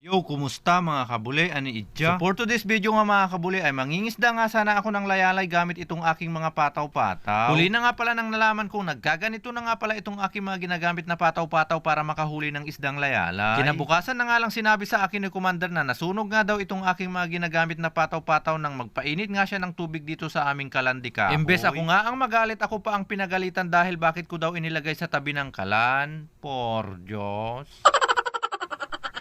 Yo, kumusta mga kabuli? Ani Idja? So for today's video nga mga kabuli ay mangingisda nga sana ako ng layalay gamit itong aking mga pataw-pataw. Huli na nga pala nang nalaman kong nagkaganito na nga pala itong aking mga ginagamit na pataw-pataw para makahuli ng isdang layalay. Kinabukasan na nga lang sinabi sa akin ni Commander na nasunog nga daw itong aking mga ginagamit na pataw-pataw nang magpainit nga siya ng tubig dito sa aming kalandika. Imbes ako nga ang magalit, ako pa ang pinagalitan dahil bakit ko daw inilagay sa tabi ng kalan. Por Diyos.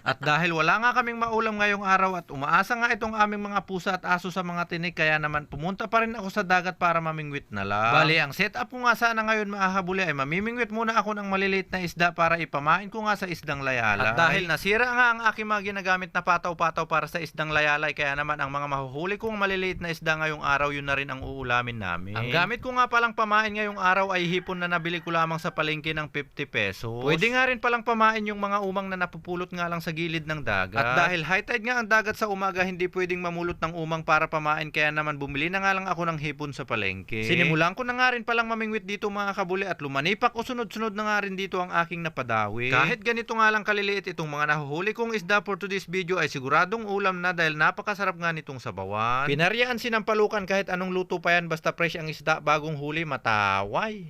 At dahil wala nga kaming maulam ngayong araw at umaasa nga itong aming mga pusa at aso sa mga tinik, kaya naman pumunta pa rin ako sa dagat para mamingwit na lang. Bali, ang setup ko nga sana ngayon mga kabuli ay mamimingwit muna ako ng maliliit na isda para ipamain ko nga sa isdang layalay. At dahil nasira nga ang aking mga ginagamit na pataw-pataw para sa isdang layalay, kaya naman ang mga mahuhuli kong maliliit na isda ngayong araw, yun na rin ang uulamin namin. Ang gamit ko nga palang pamain ngayong araw ay hipon na nabili ko lamang sa palengke ng 50 pesos. Pwede nga rin palang pamain yung mga umang na napupulot nga lang sa gilid ng dagat. At dahil high tide nga ang dagat sa umaga, hindi pwedeng mamulot ng umang para pamain, kaya naman bumili na nga lang ako ng hipon sa palengke. Sinimulan ko na nga rin palang mamingwit dito mga kabuli at lumanipak o sunod-sunod na nga rin dito ang aking napadawi. Kahit ganito nga lang kaliliit itong mga nahuhuli kong isda for today's video ay siguradong ulam na dahil napakasarap nga nitong sabawan. Pinarian sinampalukan kahit anong luto pa yan, basta fresh ang isda bagong huli, mataway.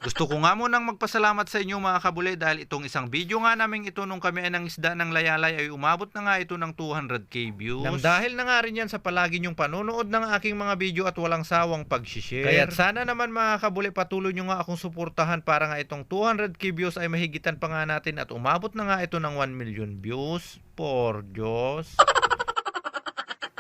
Gusto ko nga munang magpasalamat sa inyo mga kabuli dahil itong isang video nga namin ito nung kami ay ng isda ng layalay ay umabot na nga ito ng 200k views. Nang dahil na nga rin yan sa palagi nyong panonood ng aking mga video at walang sawang pag-share. Kaya sana naman mga kabuli patuloy nyo nga akong suportahan para nga itong 200k views ay mahigitan pa nga natin at umabot na nga ito ng 1 million views. Por Diyos.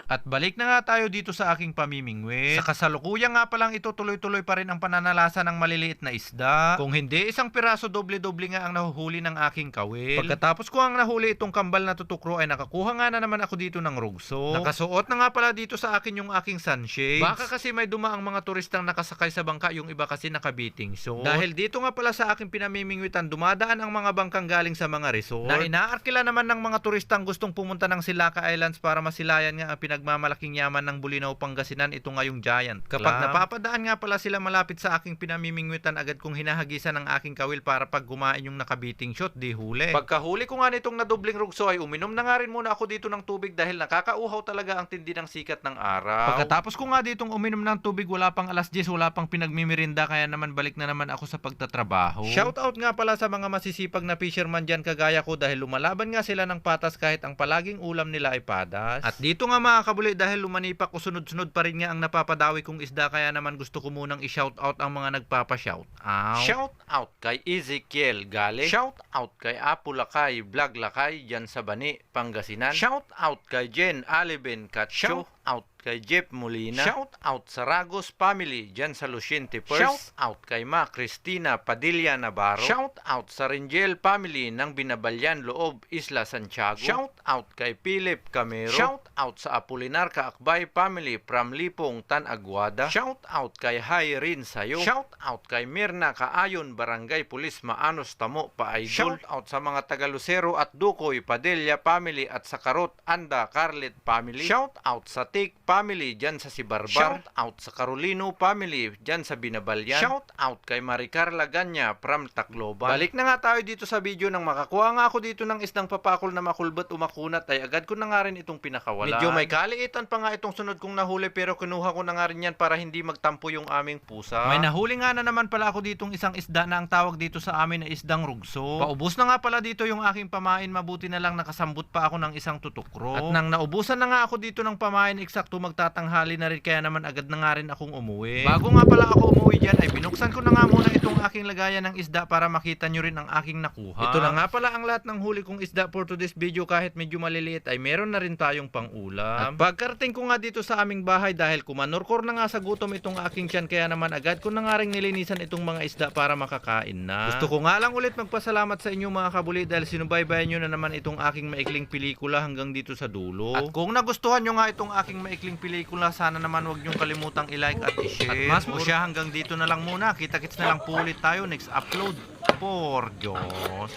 At balik na nga tayo dito sa aking pamimingwit. Sa kasalukuyan nga palang ito, tuloy-tuloy pa rin ang pananalasa ng maliliit na isda. Kung hindi, isang piraso doble-doble nga ang nahuhuli ng aking kawil. Pagkatapos ko ang nahuli itong kambal na tutukro ay nakakuha nga na naman ako dito ng rugso. Nakasuot na nga pala dito sa akin yung aking sunshades. Baka kasi may dumaang mga turistang nakasakay sa bangka, yung iba kasi nakabiting suit. Dahil dito nga pala sa aking pinamimingwitan, dumadaan ang mga bangkang galing sa mga resort. Na inaarkila naman ng mga turistang gustong pumunta ng Silaca Islands para masilayan nga ang pinagmamalaking yaman ng Bulinaw, Pangasinan, ito nga yung Giant Clam. Kapag napapadaan nga pala sila malapit sa aking pinamimingwitan, agad kong hinahagisan ng aking kawil para pag gumain yung nakabiting shot, di huli. Pagkahuli ko nga nitong nadubling rugso ay uminom na nga rin muna ako dito ng tubig dahil nakakauhaw talaga ang tindi ng sikat ng araw. Pagkatapos ko nga ditong uminom ng tubig, wala pang alas 10, wala pang pinagmimirinda, kaya naman balik na naman ako sa pagtatrabaho. Shoutout nga pala sa mga masisipag na fisherman dyan kagaya ko dahil lumalaban nga sila ng patas kahit ang palaging ulam nila ay padas. At dito nga mga kabuli, dahil lumanipak o sunod-sunod pa rin nga ang napapadawi kong isda, kaya naman gusto ko munang i-shoutout ang mga nagpapa-shoutout. Shoutout kay Ezekiel Gale. Shoutout kay Apo Lakay, Vlog Lakay dyan sa Bani, Pangasinan. Shoutout kay Jen Aliben Katcho. Shoutout kay Jeff Molina. Shout out sa Ragos family dyan sa Luciente First. Shout out kay Ma Cristina Padilla Navarro. Shout out sa Ringel family ng Binabalyan Loob, Isla Santiago. Shout out kay Philip Camero. Shout out sa Apolinar Kaakbay family from Lipong, Tan Aguada. Shout out kay Hayrin Sayo. Shout out kay Mirna Kaayon Barangay Pulis Maanos Tamo Paaidol. Shout out sa mga taga Lucero at Dukoy Padilla family at sa Karot Anda Carlet family. Shout out sa Tik family dyan sa Sibarbar. Shout out sa Carolino family dyan sa Binabalyan. Shout out kay Maricar Laganya from Tacloban. Balik na nga tayo dito sa video. Nang makakuha nga ako dito ng isdang papakol na makulbat o makunat ay agad ko na nga rin itong pinakawalan. Medyo may kaliitan pa nga itong sunod kong nahuli, pero kinuha ko na nga rin yan para hindi magtampo yung aming pusa. May nahuli nga na naman pala ako ditong isang isda na ang tawag dito sa amin na isdang rugso. Paubos na nga pala dito yung aking pamain, mabuti na lang nakasambot pa ako ng isang tutukro. At nang naubusan na nga ako dito ng pamain, eksakto magtatanghali na rin, kaya naman agad na nga rin akong umuwi. Bago nga pala ako umuwi dyan ay binuksan ko na nga muna itong aking lagayan ng isda para makita nyo rin ang aking nakuha. Ito na nga pala ang lahat ng huli kong isda for today's video. Kahit medyo maliliit ay meron na rin tayong pang-ulam. At pagkarating ko nga dito sa aming bahay, dahil kumanorkor na nga sa gutom itong aking tiyan, kaya naman agad ko na nga rin nilinisan itong mga isda para makakain na. Gusto ko nga lang ulit magpasalamat sa inyo mga kabuli dahil sinubaybayan nyo na naman itong aking maikling pelikula hanggang dito sa dulo. At kung nagustuhan nyo nga itong aking maikling pelikula, sana naman wag nyong kalimutang i-like at i-share. At mas mo siya, hanggang dito na lang muna. Kita-kits na lang po ulit tayo next upload. Por Diyos.